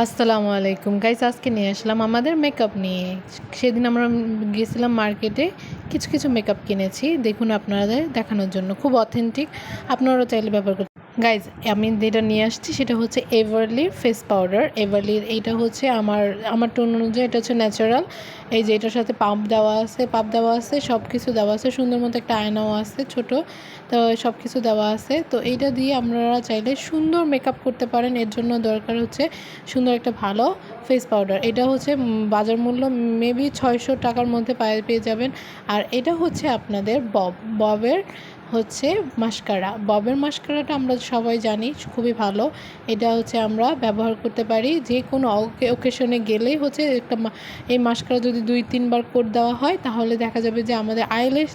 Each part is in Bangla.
আসসালামু আলাইকুম গাইস, আজকে নিয়ে আসলাম আমাদের মেকআপ নিয়ে। সেদিন আমরা গিয়েছিলাম মার্কেটে, কিছু কিছু মেকআপ কিনেছি, দেখুন আপনাদের দেখানোর জন্য। খুব অথেন্টিক, আপনারাও চাইলে ব্যবহার করতে। গাইজ, আমি যেটা নিয়ে আসছি সেটা হচ্ছে এভারলির ফেস পাউডার। এভারলির এইটা হচ্ছে আমার টোন অনুযায়ী এটা হচ্ছে ন্যাচারাল। এই যে এটার সাথে পাম্প দেওয়া আছে, সব কিছু দেওয়া আছে, সুন্দর মতো একটা আয়নাও আছে ছোট, তো সব কিছু দেওয়া আছে। তো এইটা দিয়ে আপনারা চাইলে সুন্দর মেকআপ করতে পারেন। এর জন্য দরকার হচ্ছে সুন্দর একটা ভালো ফেস পাউডার। এটা হচ্ছে বাজার মূল্য মেবি 600 টাকার মধ্যে পেয়ে যাবেন। আর এটা হচ্ছে আপনাদের ববের হচ্ছে ববের মাস্কারাটা আমরা সবাই জানি খুবই ভালো। এটা হচ্ছে আমরা ব্যবহার করতে পারি যে কোনো ওকেশনে গেলেই হচ্ছে একটা এই মাস্কারা যদি 2-3 বার কোট দেওয়া হয় তাহলে দেখা যাবে যে আমাদের আইল্যাশ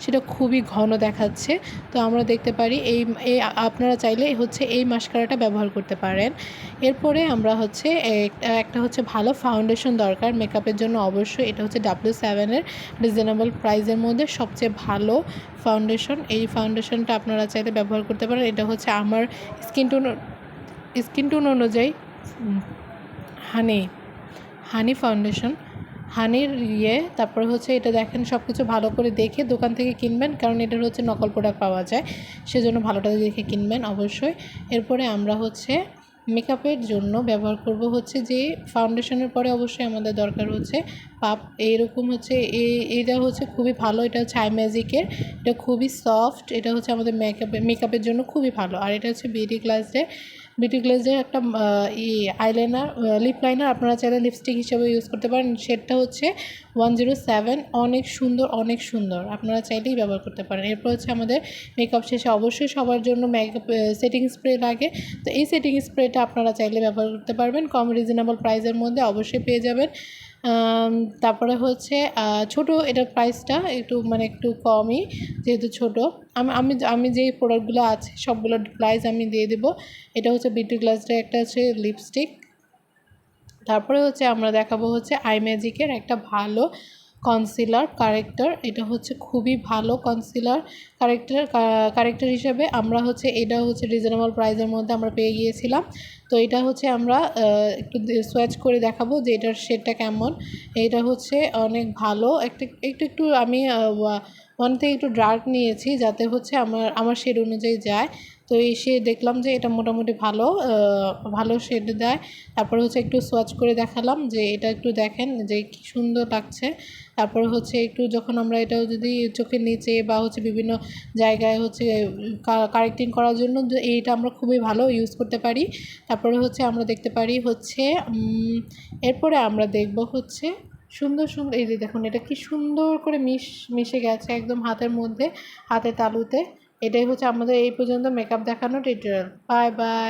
সেটা খুবই ঘন দেখাচ্ছে। তো আমরা দেখতে পারি এই আপনারা চাইলে হচ্ছে এই মাস্কারাটা ব্যবহার করতে পারেন। এরপরে আমরা হচ্ছে একটা হচ্ছে ভালো ফাউন্ডেশন দরকার মেকআপের জন্য। অবশ্যই এটা হচ্ছে W7-এর রিজনেবল প্রাইসের মধ্যে সবচেয়ে ভালো ফাউন্ডেশন। এই ফাউন্ডেশনটা আপনারা চাইলে ব্যবহার করতে পারেন। এটা হচ্ছে আমার স্কিন টোন অনুযায়ী হানি ফাউন্ডেশন, হানির তারপরে হচ্ছে এটা দেখেন, সব কিছু ভালো করে দেখে দোকান থেকে কিনবেন, কারণ এটার হচ্ছে নকল প্রোডাক্ট পাওয়া যায়, সেজন্য ভালোটা দেখে কিনবেন অবশ্যই। এরপরে আমরা হচ্ছে মেকআপের জন্য ব্যবহার করব হচ্ছে যে ফাউন্ডেশনের পরে অবশ্যই আমাদের দরকার হচ্ছে পাপ। এইরকম হচ্ছে এটা হচ্ছে খুবই ভালো। এটা হচ্ছে আই ম্যাজিকের, এটা খুবই সফট। এটা হচ্ছে আমাদের মেকআপের জন্য খুবই ভালো। আর এটা হচ্ছে বিউটি গ্লেজের একটা আইলাইনার, লিপ লাইনার। আপনারা চাইলে লিপস্টিক হিসেবে ইউজ করতে পারেন। শেডটা হচ্ছে 107, অনেক সুন্দর, আপনারা চাইলেই ব্যবহার করতে পারেন। এরপর হচ্ছে আমাদের মেকআপ শেষে অবশ্যই সবার জন্য মেকআপ সেটিং স্প্রে লাগে। তো এই সেটিং স্প্রেটা আপনারা চাইলে ব্যবহার করতে পারবেন, কম রিজনেবল প্রাইসের মধ্যে অবশ্যই পেয়ে যাবেন। তারপরে হচ্ছে ছোটো, এটার প্রাইসটা একটু কমই, যেহেতু ছোটো। আমি যেই প্রোডাক্টগুলো আছে সবগুলোর প্রাইস আমি দিয়ে দেবো। এটা হচ্ছে বিউটি গ্লাসের একটা হচ্ছে লিপস্টিক। তারপরে হচ্ছে আমরা দেখাবো হচ্ছে আই ম্যাজিকের একটা ভালো কনসিলার কারেক্টর। এটা হচ্ছে খুবই ভালো কনসিলার কারেক্টর হিসেবে আমরা হচ্ছে এটা হচ্ছে রিজনেবল প্রাইসের মধ্যে আমরা পেয়ে গিয়েছিলাম। তো এটা হচ্ছে আমরা একটু সোয়াচ করে দেখাবো যে এটার শেডটা কেমন। এটা হচ্ছে অনেক ভালো, একটু আমি ওয়ান থেকে একটু ডার্ক নিয়েছি যাতে হচ্ছে আমার শেড অনুযায়ী যায়। তো এই শেড দেখলাম যে এটা মোটামুটি ভালো শেড দেয়। তারপরে হচ্ছে একটু সোয়াচ করে দেখালাম যে এটা একটু দেখেন যে কী সুন্দর লাগছে। তারপরে হচ্ছে একটু যখন আমরা এটাও যদি চোখের নিচে বা হচ্ছে বিভিন্ন জায়গায় হচ্ছে কারেক্টিং করার জন্য এইটা আমরা খুবই ভালো ইউজ করতে পারি। তারপরে হচ্ছে আমরা দেখতে পারি হচ্ছে এরপরে আমরা দেখব হচ্ছে সুন্দর এই যে দেখুন, এটা কি সুন্দর করে মিশে গেছে একদম হাতের মধ্যে, হাতের তালুতে। এটাই হচ্ছে আমাদের এই পর্যন্ত মেকআপ দেখানো টিউটোরিয়াল। Bye bye.